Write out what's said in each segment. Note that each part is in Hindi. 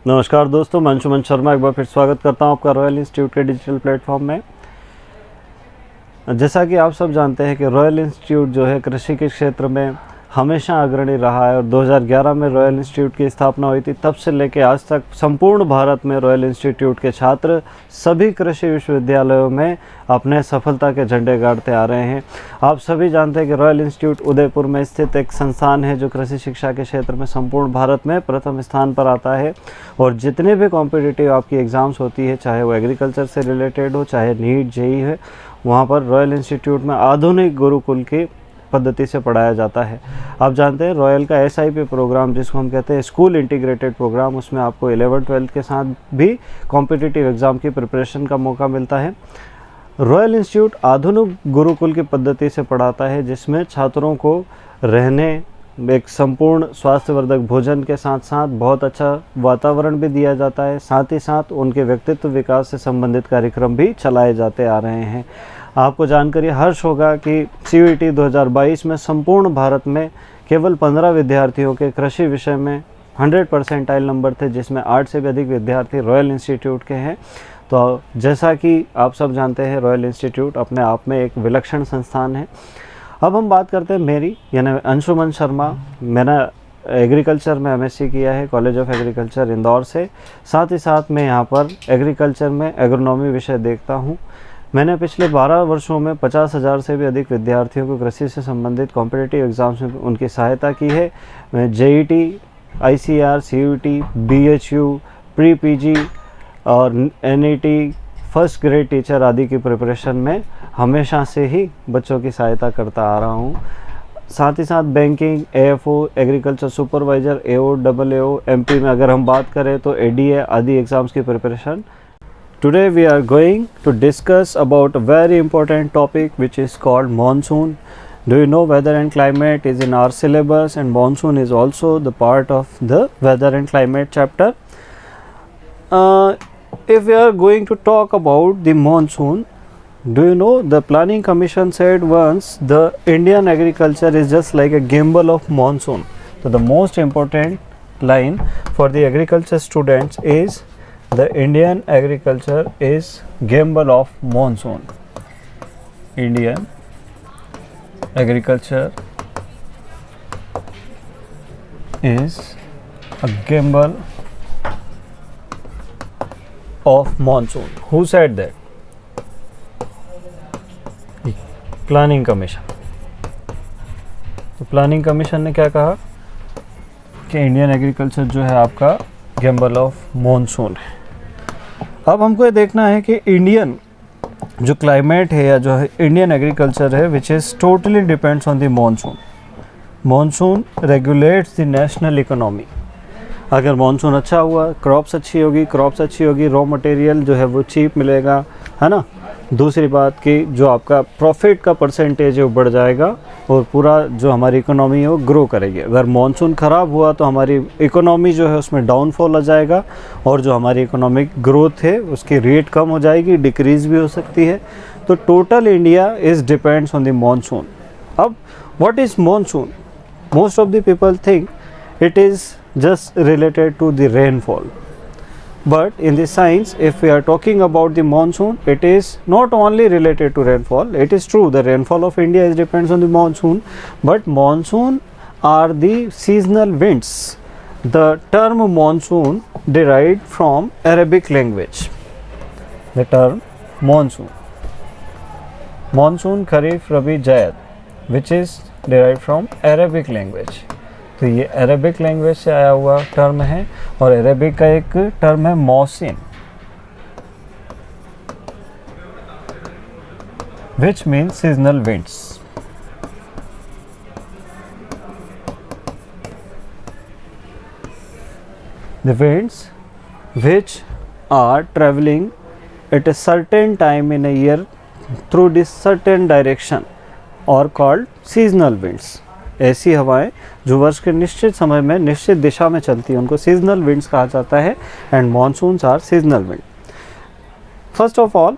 नमस्कार दोस्तों, मैं अंशुमन शर्मा एक बार फिर स्वागत करता हूं आपका रॉयल इंस्टीट्यूट के डिजिटल प्लेटफॉर्म में। जैसा कि आप सब जानते हैं कि रॉयल इंस्टीट्यूट जो है कृषि के क्षेत्र में हमेशा अग्रणी रहा है और 2011 में रॉयल इंस्टीट्यूट की स्थापना हुई थी। तब से लेकर आज तक संपूर्ण भारत में रॉयल इंस्टीट्यूट के छात्र सभी कृषि विश्वविद्यालयों में अपने सफलता के झंडे गाड़ते आ रहे हैं। आप सभी जानते हैं कि रॉयल इंस्टीट्यूट उदयपुर में स्थित एक संस्थान है जो कृषि शिक्षा के क्षेत्र में संपूर्ण भारत में प्रथम स्थान पर आता है। और जितने भी कॉम्पिटिटिव आपकी एग्ज़ाम्स होती है, चाहे वो एग्रीकल्चर से रिलेटेड हो, चाहे नीट जेई है, वहाँ पर रॉयल इंस्टीट्यूट में आधुनिक गुरुकुल की पद्धति से पढ़ाया जाता है। आप जानते हैं रॉयल का SIP प्रोग्राम, जिसको हम कहते हैं स्कूल इंटीग्रेटेड प्रोग्राम, उसमें आपको 11th-12th के साथ भी कॉम्पिटिटिव एग्ज़ाम की प्रिपरेशन का मौका मिलता है। रॉयल इंस्टीट्यूट आधुनिक गुरुकुल की पद्धति से पढ़ाता है, जिसमें छात्रों को रहने, एक संपूर्ण स्वास्थ्यवर्धक भोजन के साथ साथ बहुत अच्छा वातावरण भी दिया जाता है। साथ ही साथ उनके व्यक्तित्व विकास से संबंधित कार्यक्रम भी चलाए जाते आ रहे हैं। आपको जानकर ये हर्ष होगा कि CUET 2022 में संपूर्ण भारत में केवल 15 विद्यार्थियों के कृषि विषय में 100 परसेंटाइल नंबर थे, जिसमें 8 से भी अधिक विद्यार्थी रॉयल इंस्टीट्यूट के हैं। तो जैसा कि आप सब जानते हैं, रॉयल इंस्टीट्यूट अपने आप में एक विलक्षण संस्थान है। अब हम बात करते हैं मेरी, यानी अंशुमन शर्मा। मैंने एग्रीकल्चर में MSc किया है कॉलेज ऑफ एग्रीकल्चर इंदौर से। साथ ही साथ मैं यहाँ पर एग्रीकल्चर में एग्रोनॉमी विषय देखता हूँ। मैंने पिछले 12 वर्षों में 50,000 से भी अधिक विद्यार्थियों को कृषि से संबंधित कॉम्पिटिटिव एग्ज़ाम्स में उनकी सहायता की है। मैं JET, ICAR, CUET, BHU, pre PG और NET, फर्स्ट ग्रेड टीचर आदि की प्रिपरेशन में हमेशा से ही बच्चों की सहायता करता आ रहा हूँ। साथ ही साथ banking, AFO, agriculture supervisor, AO, AAO, MP में अगर हम बात करें तो ADA आदि एग्ज़ाम्स की preparation. Today we are going to discuss about a very important topic which is called monsoon. Do you know weather and climate is in our syllabus, and monsoon is also the part of the weather and climate chapter. If we are going to talk about the monsoon, do you know the Planning Commission said once the Indian agriculture is just like a gamble of monsoon. So the most important line for the agriculture students is the Indian agriculture is gamble of monsoon. Indian agriculture is a gamble of monsoon. Who said that? Planning Commission. तो प्लानिंग कमीशन ने क्या कहा कि इंडियन एग्रीकल्चर जो है आपका गैम्बल ऑफ मॉनसून है। अब हमको ये देखना है कि इंडियन जो क्लाइमेट है या जो है इंडियन एग्रीकल्चर है, which is totally depends on the monsoon. Monsoon regulates the national economy. अगर मॉनसून अच्छा हुआ, क्रॉप्स अच्छी होगी, रॉ मटेरियल जो है वो चीप मिलेगा, है ना। दूसरी बात कि जो आपका प्रॉफिट का परसेंटेज है वो बढ़ जाएगा और पूरा जो हमारी इकोनॉमी है वो ग्रो करेगी। अगर मॉनसून ख़राब हुआ तो हमारी इकोनॉमी जो है उसमें डाउनफॉल आ जाएगा और जो हमारी इकोनॉमिक ग्रोथ है उसकी रेट कम हो जाएगी, डिक्रीज़ भी हो सकती है। तो total India is depends on the monsoon. अब what is monsoon? Most of the people think it is just related to the rainfall, but in the science, if we are talking about the monsoon, it is not only related to rainfall. It is true the rainfall of India is depends on the monsoon, but monsoon are the seasonal winds. The term monsoon derived from Arabic language. The term monsoon kharif rabi zaid, which is derived from Arabic language. तो ये अरेबिक लैंग्वेज से आया हुआ टर्म है और अरेबिक का एक टर्म है मौसिन, which means seasonal winds. The winds which are travelling at a certain time in a year through this certain direction or called seasonal winds. ऐसी हवाएं जो वर्ष के निश्चित समय में निश्चित दिशा में चलती हैं उनको सीजनल विंड्स कहा जाता है, and monsoons are seasonal wind. First of all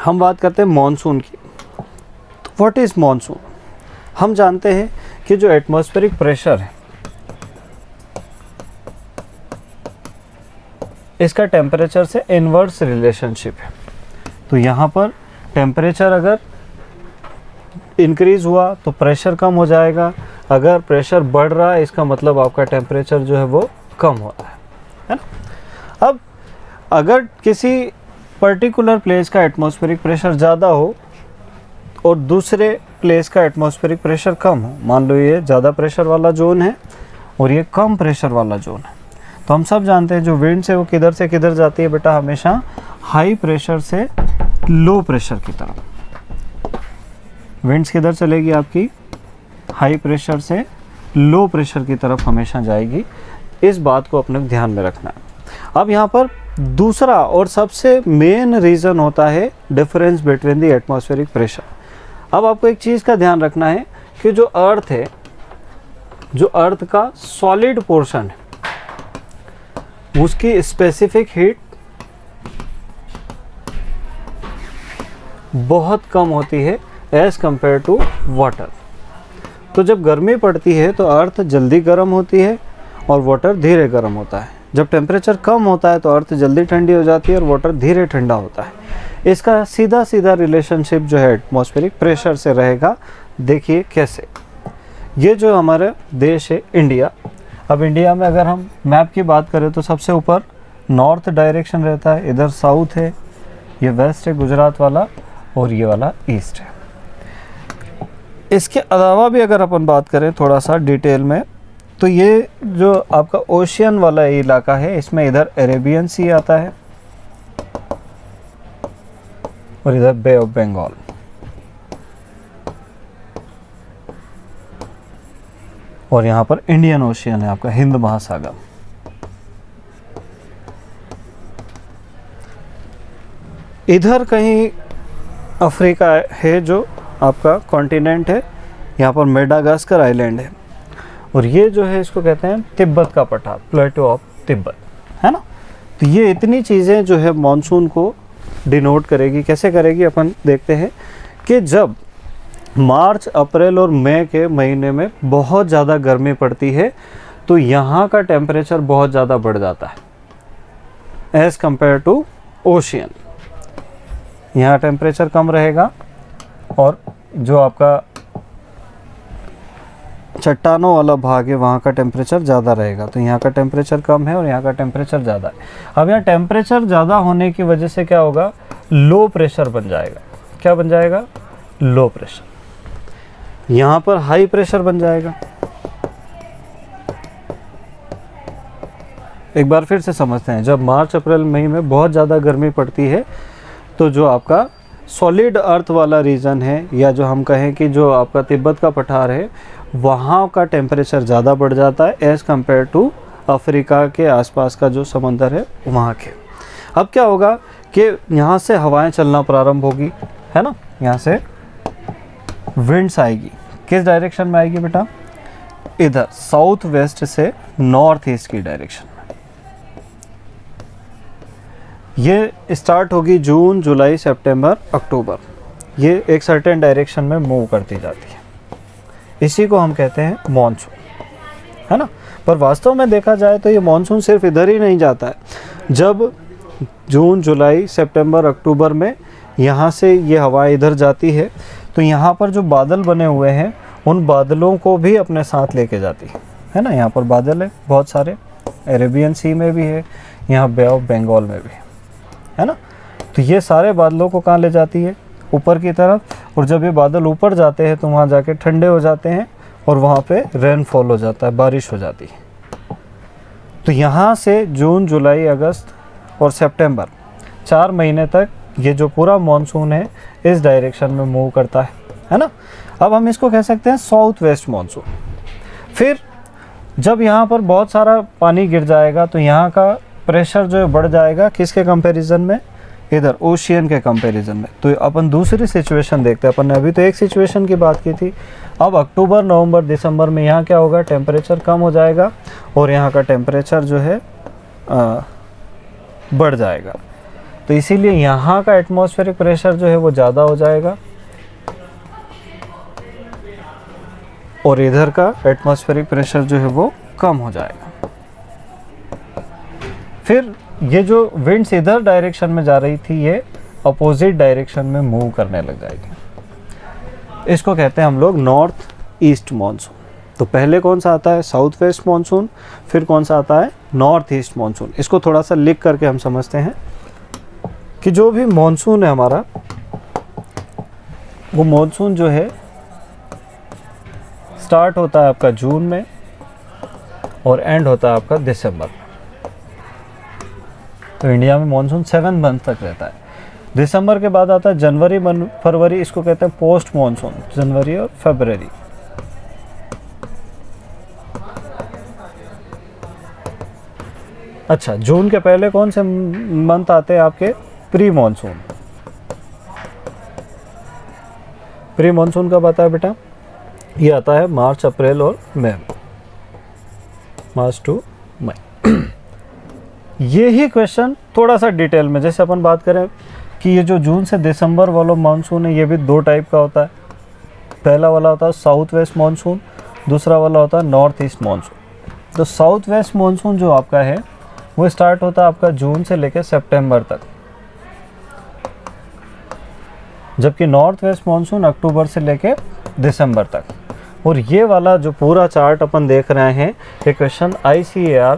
हम बात करते हैं मॉनसून की। What is monsoon? हम जानते हैं कि जो एटमॉस्फेरिक प्रेशर है इसका टेम्परेचर से इन्वर्स रिलेशनशिप है। तो यहाँ पर टेम्परेचर अगर इंक्रीज़ हुआ तो प्रेशर कम हो जाएगा, अगर प्रेशर बढ़ रहा है इसका मतलब आपका टेम्परेचर जो है वो कम हो रहा है ना। अब अगर किसी पर्टिकुलर प्लेस का एटमॉस्फेरिक प्रेशर ज़्यादा हो और दूसरे प्लेस का एटमॉस्फेरिक प्रेशर कम हो, मान लो ये ज़्यादा प्रेशर वाला जोन है और ये कम प्रेशर वाला जोन है, तो हम सब जानते हैं जो विंड है वो किधर से किधर जाती है बेटा, हमेशा हाई प्रेशर से लो प्रेशर की तरफ। विंड्स किधर चलेगी आपकी, हाई प्रेशर से लो प्रेशर की तरफ हमेशा जाएगी। इस बात को अपने ध्यान में रखना है। अब यहाँ पर दूसरा और सबसे मेन रीज़न होता है difference between the atmospheric pressure. अब आपको एक चीज़ का ध्यान रखना है कि जो अर्थ है, जो अर्थ का सॉलिड पोर्शन है, उसकी स्पेसिफिक हीट बहुत कम होती है एज़ कंपेयर टू वाटर। तो जब गर्मी पड़ती है तो अर्थ जल्दी गर्म होती है और वाटर धीरे गर्म होता है। जब टेम्परेचर कम होता है तो अर्थ जल्दी ठंडी हो जाती है और वाटर धीरे ठंडा होता है। इसका सीधा सीधा रिलेशनशिप जो है एटमॉस्फेरिक प्रेशर से रहेगा। देखिए कैसे, ये जो हमारा देश है इंडिया, अब इंडिया में अगर हम मैप की बात करें तो सबसे ऊपर नॉर्थ डायरेक्शन रहता है, इधर साउथ है, ये वेस्ट है गुजरात वाला, और ये वाला ईस्ट है। इसके अलावा भी अगर अपन बात करें थोड़ा सा डिटेल में, तो ये जो आपका ओशियन वाला इलाका है, इसमें इधर अरेबियन सी आता है और इधर बे ऑफ बंगाल। और यहाँ पर इंडियन ओशियन है आपका, हिंद महासागर। इधर कहीं अफ्रीका है जो आपका कॉन्टिनेंट है, यहाँ पर मेडागास्कर आइलैंड है, और ये जो है इसको कहते हैं तिब्बत का पठार, प्लेटो ऑफ तिब्बत, है ना। तो ये इतनी चीज़ें जो है मॉनसून को डिनोट करेगी। कैसे करेगी अपन देखते हैं कि जब मार्च, अप्रैल और मई के महीने में बहुत ज़्यादा गर्मी पड़ती है तो यहाँ का टेम्परेचर बहुत ज़्यादा बढ़ जाता है एज़ कंपेयर टू ओशियन। यहाँ टेम्परेचर कम रहेगा और जो आपका चट्टानों वाला भाग है वहाँ का टेम्परेचर ज़्यादा रहेगा। तो यहाँ का टेम्परेचर कम है और यहाँ का टेम्परेचर ज़्यादा है। अब यहाँ टेम्परेचर ज़्यादा होने की वजह से क्या होगा, लो प्रेशर बन जाएगा। क्या बन जाएगा, लो प्रेशर। यहाँ पर हाई प्रेशर बन जाएगा। एक बार फिर से समझते हैं, जब मार्च अप्रैल मई में बहुत ज़्यादा गर्मी पड़ती है तो जो आपका सॉलिड अर्थ वाला रीजन है, या जो हम कहें कि जो आपका तिब्बत का पठार है, वहाँ का टेम्परेचर ज़्यादा बढ़ जाता है एज़ कंपेयर टू अफ्रीका के आसपास का जो समंदर है वहाँ के। अब क्या होगा कि यहाँ से हवाएं चलना प्रारंभ होगी, है ना। यहाँ से विंड्स आएगी, किस डायरेक्शन में आएगी बेटा, इधर साउथ वेस्ट से नॉर्थ ईस्ट की डायरेक्शन में। ये स्टार्ट होगी जून, जुलाई, सितंबर, अक्टूबर, ये एक सर्टेन डायरेक्शन में मूव करती जाती है। इसी को हम कहते हैं मॉनसून, है ना। पर वास्तव में देखा जाए तो ये मॉनसून सिर्फ इधर ही नहीं जाता है। जब जून, जुलाई, सितंबर, अक्टूबर में यहाँ से ये हवा इधर जाती है तो यहाँ पर जो बादल बने हुए हैं उन बादलों को भी अपने साथ लेके जाती है ना। यहाँ पर बादल है बहुत सारे, अरेबियन सी में भी है, यहाँ बे ऑफ बंगाल में भी है ना। तो ये सारे बादलों को कहाँ ले जाती है, ऊपर की तरफ। और जब ये बादल ऊपर जाते हैं तो वहाँ जाके ठंडे हो जाते हैं और वहाँ पे रेनफॉल हो जाता है, बारिश हो जाती है। तो यहाँ से जून, जुलाई, अगस्त और सितंबर 4 महीने तक ये जो पूरा मॉनसून है इस डायरेक्शन में मूव करता है ना। अब हम इसको कह सकते हैं साउथ वेस्ट मॉनसून। फिर जब यहाँ पर बहुत सारा पानी गिर जाएगा तो यहाँ का प्रेशर जो है बढ़ जाएगा, किसके कंपैरिजन में, इधर ओशियन के कंपैरिजन में। तो अपन दूसरी सिचुएशन देखते हैं। अपन ने अभी तो एक सिचुएशन की बात की थी। अब अक्टूबर, नवंबर, दिसंबर में यहाँ क्या होगा, टेम्परेचर कम हो जाएगा और यहाँ का टेम्परेचर जो है बढ़ जाएगा। तो इसीलिए यहाँ का एटमॉस्फेरिक प्रेशर जो है वो ज़्यादा हो जाएगा और इधर का एटमॉस्फेरिक प्रेशर जो है वो कम हो जाएगा। फिर ये जो विंड्स इधर डायरेक्शन में जा रही थी ये अपोजिट डायरेक्शन में मूव करने लग जाएगी। इसको कहते हैं हम लोग नॉर्थ ईस्ट मॉनसून। तो पहले कौन सा आता है साउथ वेस्ट मॉनसून, फिर कौन सा आता है नॉर्थ ईस्ट मॉनसून। इसको थोड़ा सा लिख करके हम समझते हैं कि जो भी मॉनसून है हमारा, वो मॉनसून जो है स्टार्ट होता है आपका जून में और एंड होता है आपका दिसंबर में। तो इंडिया में मॉनसून 7 मंथ तक रहता है। दिसंबर के बाद आता है जनवरी, फरवरी, इसको कहते हैं पोस्ट मॉनसून, जनवरी और फरवरी। अच्छा, जून के पहले कौन से मंथ आते हैं आपके प्री मॉनसून। प्री मॉनसून कब आता है बेटा, ये आता है मार्च, अप्रैल और मई, मार्च टू मई। ये ही क्वेश्चन थोड़ा सा डिटेल में, जैसे अपन बात करें कि ये जो जून से दिसंबर वाला मानसून है ये भी 2 टाइप का होता है। पहला वाला होता है साउथ वेस्ट मानसून, दूसरा वाला होता है नॉर्थ ईस्ट मानसून। तो साउथ वेस्ट मानसून जो आपका है वो स्टार्ट होता है आपका जून से लेकर सितंबर तक, जबकि नॉर्थ वेस्ट मानसून अक्टूबर से लेकर दिसंबर तक। और ये वाला जो पूरा चार्ट अपन देख रहे हैं ये क्वेश्चन ICAR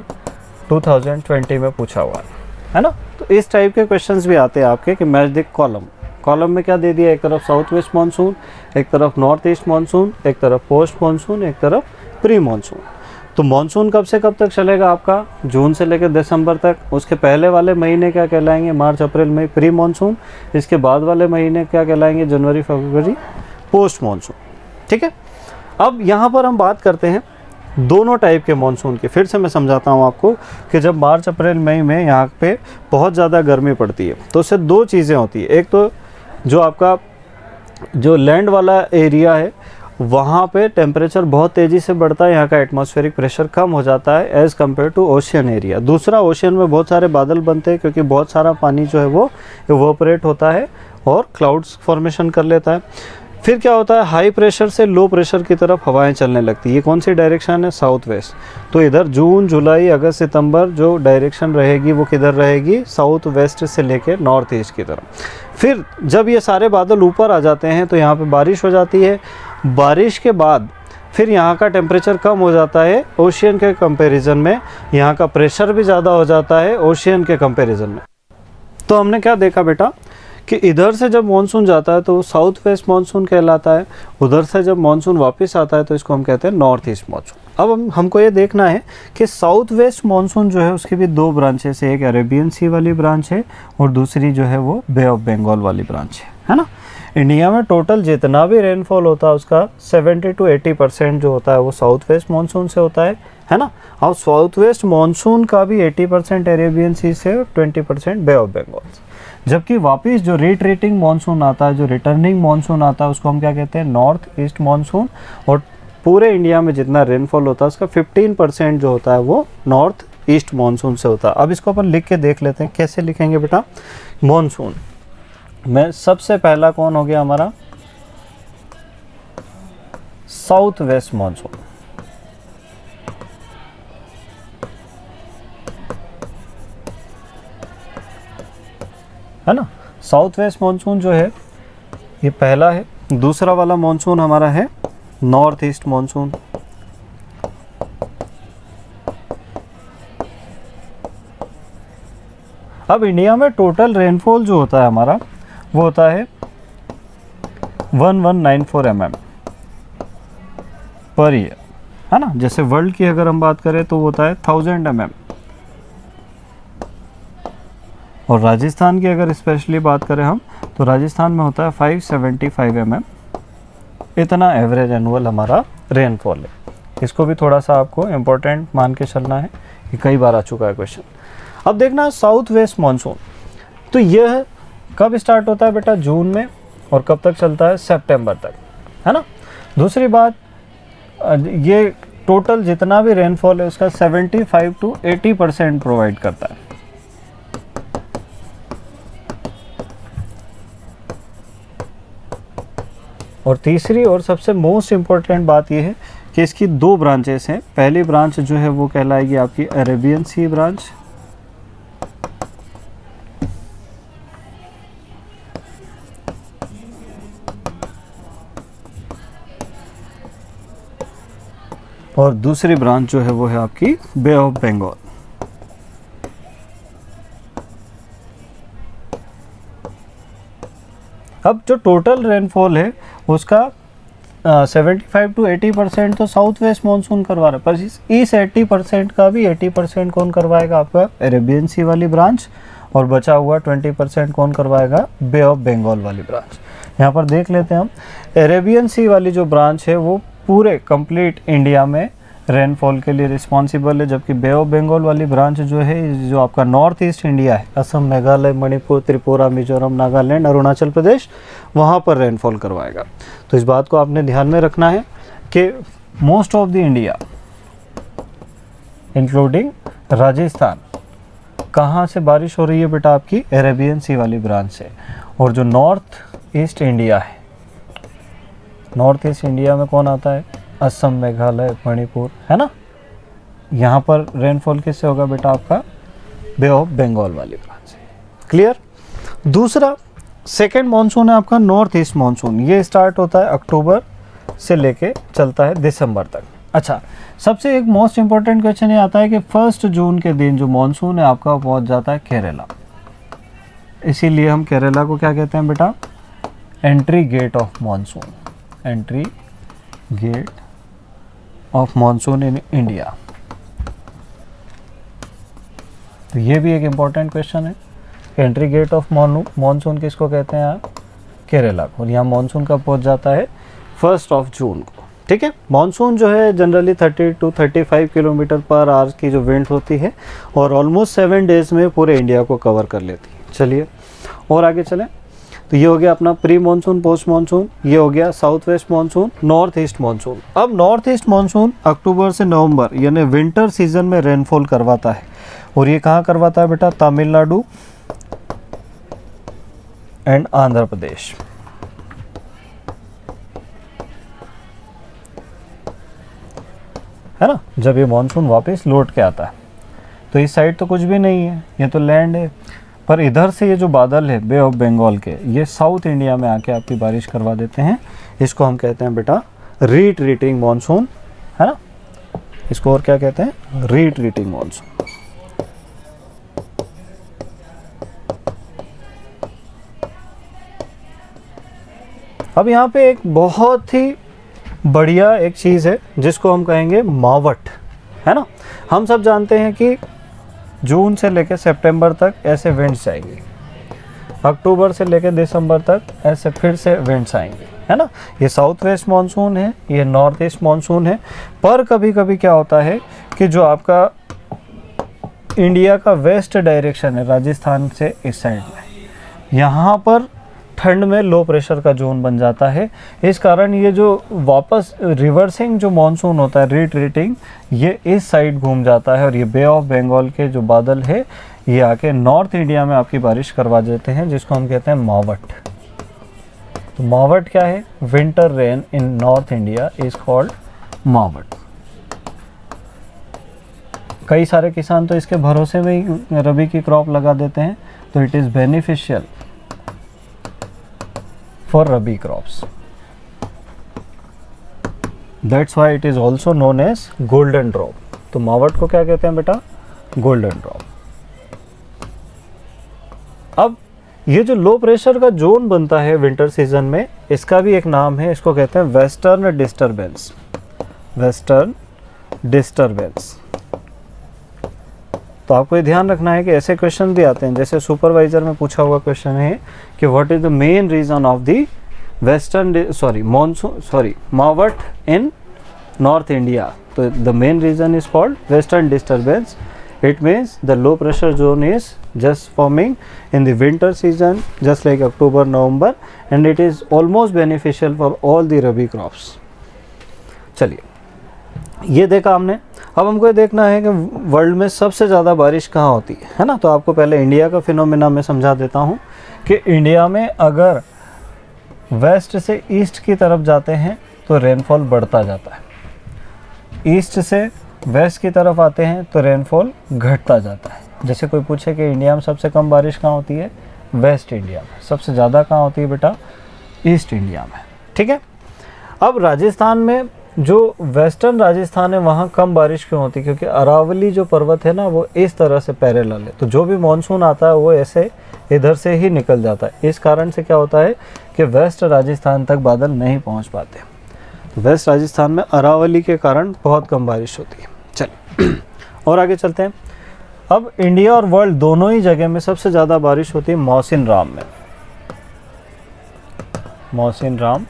2020 में पूछा हुआ है ना। तो इस टाइप के क्वेश्चंस भी आते हैं आपके कि मैच द कॉलम। कॉलम में क्या दे दिया, एक तरफ साउथ वेस्ट मानसून, एक तरफ नॉर्थ ईस्ट मानसून, एक तरफ पोस्ट मानसून, एक तरफ प्री मानसून। तो मानसून कब से कब तक चलेगा आपका, जून से लेकर दिसंबर तक। उसके पहले वाले महीने क्या कहलाएंगे, मार्च, अप्रैल, मई, प्री मानसून। इसके बाद वाले महीने क्या कहलाएंगे, जनवरी, फरवरी, पोस्ट मानसून। ठीक है, अब यहाँ पर हम बात करते हैं दोनों टाइप के मानसून की। फिर से मैं समझाता हूँ आपको कि जब मार्च, अप्रैल, मई में यहाँ पे बहुत ज़्यादा गर्मी पड़ती है तो उससे 2 चीज़ें होती है। एक तो जो आपका जो लैंड वाला एरिया है वहाँ पे टेम्परेचर बहुत तेज़ी से बढ़ता है, यहाँ का एटमॉस्फेरिक प्रेशर कम हो जाता है as compare to ocean area. दूसरा, ओशियन में बहुत सारे बादल बनते हैं क्योंकि बहुत सारा पानी जो है वो इवोपरेट होता है और क्लाउड्स फॉर्मेशन कर लेता है। फिर क्या होता है, हाई प्रेशर से लो प्रेशर की तरफ हवाएं चलने लगती है। ये कौन सी डायरेक्शन है, साउथ वेस्ट। तो इधर जून, जुलाई, अगस्त, सितंबर जो डायरेक्शन रहेगी वो किधर रहेगी, साउथ वेस्ट से लेके नॉर्थ ईस्ट की तरफ। फिर जब ये सारे बादल ऊपर आ जाते हैं तो यहाँ पे बारिश हो जाती है। बारिश के बाद फिर यहाँ का टेम्परेचर कम हो जाता है ओशियन के कंपैरिजन में, यहाँ का प्रेशर भी ज़्यादा हो जाता है ओशियन के कंपैरिजन में। तो हमने क्या देखा बेटा कि इधर से जब मानसून जाता है तो साउथ वेस्ट मानसून कहलाता है, उधर से जब मानसून वापस आता है तो इसको हम कहते हैं नॉर्थ ईस्ट मानसून। अब हमको ये देखना है कि साउथ वेस्ट मानसून जो है उसकी भी 2 ब्रांचेस है, एक अरेबियन सी वाली ब्रांच है और दूसरी जो है वो बे ऑफ बंगाल वाली ब्रांच है ना। इंडिया में टोटल जितना भी रेनफॉल होता है उसका 70 to 80% जो होता है वो साउथ वेस्ट मानसून से होता है ना। और साउथ वेस्ट मानसून का भी 80% अरेबियन सी से और 20% बे ऑफ बंगाल से। जबकि वापस जो रिट्रीटिंग मानसून आता है, जो रिटर्निंग मानसून आता है उसको हम क्या कहते हैं, नॉर्थ ईस्ट मानसून। और पूरे इंडिया में जितना रेनफॉल होता है उसका 15% जो होता है वो नॉर्थ ईस्ट मानसून से होता है। अब इसको अपन लिख के देख लेते हैं, कैसे लिखेंगे बेटा। मानसून में सबसे पहला कौन हो गया हमारा, साउथ वेस्ट मानसून, है ना। साउथ वेस्ट मानसून जो है ये पहला है। दूसरा वाला मानसून हमारा है नॉर्थ ईस्ट मानसून। अब इंडिया में टोटल रेनफॉल जो होता है हमारा वो होता है 1194 mm पर ईयर, है ना। जैसे वर्ल्ड की अगर हम बात करें तो वो होता है 1000 mm। और राजस्थान की अगर स्पेशली बात करें हम तो राजस्थान में होता है 575 mm। इतना एवरेज एनुअल हमारा रेनफॉल है। इसको भी थोड़ा सा आपको इम्पोर्टेंट मान के चलना है, ये कई बार आ चुका है क्वेश्चन। अब देखना साउथ वेस्ट मानसून, तो यह कब स्टार्ट होता है बेटा, जून में, और कब तक चलता है, सितंबर तक, है ना। दूसरी बात, ये टोटल जितना भी रेनफॉल है उसका 75 to 80% प्रोवाइड करता है। और तीसरी और सबसे मोस्ट इम्पोर्टेंट बात यह है कि इसकी 2 ब्रांचेस हैं। पहली ब्रांच जो है वो कहलाएगी आपकी अरेबियन सी ब्रांच, और दूसरी ब्रांच जो है वो है आपकी बे ऑफ बंगाल। अब जो टोटल रेनफॉल है उसका 75 to 80% तो साउथ वेस्ट मानसून करवा रहा है, पर इस 80% का भी 80% कौन करवाएगा? आपका अरेबियन सी वाली ब्रांच, और बचा हुआ 20% कौन करवाएगा? बे ऑफ बंगाल वाली ब्रांच। यहाँ पर देख लेते हैं हम, अरेबियन सी वाली जो ब्रांच है वो पूरे कंप्लीट इंडिया में रेनफॉल के लिए रिस्पॉन्सिबल है, जबकि बे ऑफ बंगाल वाली ब्रांच जो है, जो आपका नॉर्थ ईस्ट इंडिया है, असम, मेघालय, मणिपुर, त्रिपुरा, मिजोरम, नागालैंड, अरुणाचल प्रदेश, वहाँ पर रेनफॉल करवाएगा। तो इस बात को आपने ध्यान में रखना है कि most of the India including Rajasthan, कहाँ से बारिश हो रही है बेटा? आपकी अरेबियन सी वाली ब्रांच से। और जो नॉर्थ ईस्ट इंडिया है, नॉर्थ ईस्ट इंडिया में कौन आता है? असम, मेघालय, मणिपुर, है ना। यहाँ पर रेनफॉल किससे होगा बेटा? आपका बे ऑफ बंगाल वाली ब्रांच से। क्लियर? दूसरा सेकेंड मॉनसून है आपका नॉर्थ ईस्ट मॉनसून। ये स्टार्ट होता है अक्टूबर से लेके चलता है दिसंबर तक। अच्छा, सबसे एक मोस्ट इंपॉर्टेंट क्वेश्चन ये आता है कि 1 जून के दिन जो मॉनसून है आपका पहुँच जाता है केरला। इसीलिए हम केरला को क्या कहते हैं बेटा? Entry gate of monsoon, entry gate of monsoon in India. तो ये भी एक इम्पॉर्टेंट क्वेश्चन है, एंट्री गेट ऑफ मॉनसून किसको कहते हैं आप? केरला को। और यहाँ मॉनसून कब पहुँच जाता है? 1 जून को। ठीक है। मॉनसून जो है generally 30 to 35 kilometre per hour की जो विंड होती है और ऑलमोस्ट 7 डेज में पूरे इंडिया को कवर कर लेती है। चलिए और आगे चलें। तो ये हो गया अपना प्री मानसून, पोस्ट मानसून, ये हो गया south west monsoon, north east monsoon. अब नॉर्थ ईस्ट मानसून अक्टूबर से नवंबर यानी विंटर सीजन में रेनफॉल करवाता है। और ये कहाँ करवाता है बेटा? तमिलनाडु एंड आंध्र प्रदेश। है ना। जब ये मानसून वापस लौट के आता है तो इस साइड तो कुछ भी नहीं है, ये तो लैंड है, पर इधर से ये जो बादल है बे ऑफ बंगाल के, ये साउथ इंडिया में आके आपकी बारिश करवा देते हैं। इसको हम कहते हैं बेटा रीट्रीटिंग मानसून, है ना। इसको और क्या कहते हैं? Retreating monsoon. अब यहाँ पे एक बहुत ही बढ़िया एक चीज़ है जिसको हम कहेंगे मावट, है ना। हम सब जानते हैं कि जून से लेकर सितंबर तक ऐसे विंड्स आएंगे, अक्टूबर से लेकर दिसंबर तक ऐसे फिर से विंड्स आएंगे, है ना। ये साउथ वेस्ट मानसून है, ये नॉर्थ ईस्ट मानसून है। पर कभी कभी क्या होता है कि जो आपका इंडिया का वेस्ट डायरेक्शन है, राजस्थान से इस साइड में, यहाँ पर ठंड में लो प्रेशर का जोन बन जाता है। इस कारण ये जो वापस रिवर्सिंग जो मानसून होता है, रिट्रीटिंग, ये इस साइड घूम जाता है और ये बे ऑफ बंगाल के जो बादल है ये आके नॉर्थ इंडिया में आपकी बारिश करवा देते हैं, जिसको हम कहते हैं मावट। तो मावट क्या है? Winter rain in north India is called मावट। कई सारे किसान तो इसके भरोसे में ही रबी की क्रॉप लगा देते हैं, तो it is beneficial for rabi crops. That's why it is also known as golden drop. तो मावट को क्या कहते हैं बेटा? Golden drop. अब ये जो लो प्रेशर का जोन बनता है विंटर सीजन में, इसका भी एक नाम है, इसको कहते हैं वेस्टर्न डिस्टर्बेंस। Western disturbance. तो आपको ये ध्यान रखना है कि ऐसे क्वेश्चन भी आते हैं, जैसे सुपरवाइजर में पूछा हुआ क्वेश्चन है कि what is the main reason of the मावट इन नॉर्थ इंडिया। तो the main reason is called western disturbance. It means the low pressure zone is just forming in the winter season, just like October, November, and it is almost beneficial for all the rabi crops. चलिए ये देखा हमने। अब हमको ये देखना है कि वर्ल्ड में सबसे ज़्यादा बारिश कहाँ होती है ना। तो आपको पहले इंडिया का फिनोमेना मैं समझा देता हूँ कि इंडिया में अगर वेस्ट से ईस्ट की तरफ जाते हैं तो रेनफॉल बढ़ता जाता है, ईस्ट से वेस्ट की तरफ आते हैं तो रेनफॉल घटता जाता है। जैसे कोई पूछे कि इंडिया में सबसे कम बारिश कहाँ होती है? वेस्ट इंडिया में। सबसे ज़्यादा कहाँ होती है बेटा? ईस्ट इंडिया में। ठीक है। अब राजस्थान में जो वेस्टर्न राजस्थान है वहाँ कम बारिश क्यों होती है? क्योंकि अरावली जो पर्वत है ना वो इस तरह से पैरेलल है, तो जो भी मानसून आता है वो ऐसे इधर से ही निकल जाता है। इस कारण से क्या होता है कि वेस्ट राजस्थान तक बादल नहीं पहुँच पाते। तो वेस्ट राजस्थान में अरावली के कारण बहुत कम बारिश होती है। चलिए और आगे चलते हैं। अब इंडिया और वर्ल्ड दोनों ही जगह में सबसे ज़्यादा बारिश होती है मौसिन राम में। Mawsynram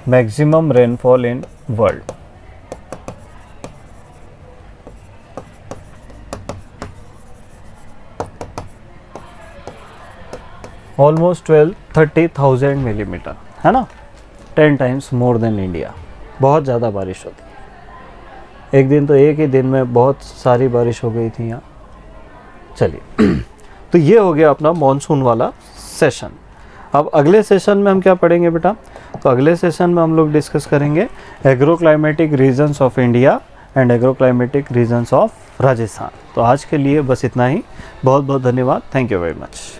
maximum rainfall in world. Almost 30,000 millimetre, है ना, 10 टाइम्स मोर देन इंडिया। बहुत ज़्यादा बारिश होती है। एक दिन तो एक ही दिन में बहुत सारी बारिश हो गई थी यहाँ। चलिए तो ये हो गया अपना मॉनसून वाला सेशन। अब अगले सेशन में हम क्या पढ़ेंगे बेटा? तो अगले सेशन में हम लोग डिस्कस करेंगे agroclimatic regions of India and agroclimatic regions of Rajasthan. तो आज के लिए बस इतना ही। बहुत बहुत धन्यवाद। Thank you very much.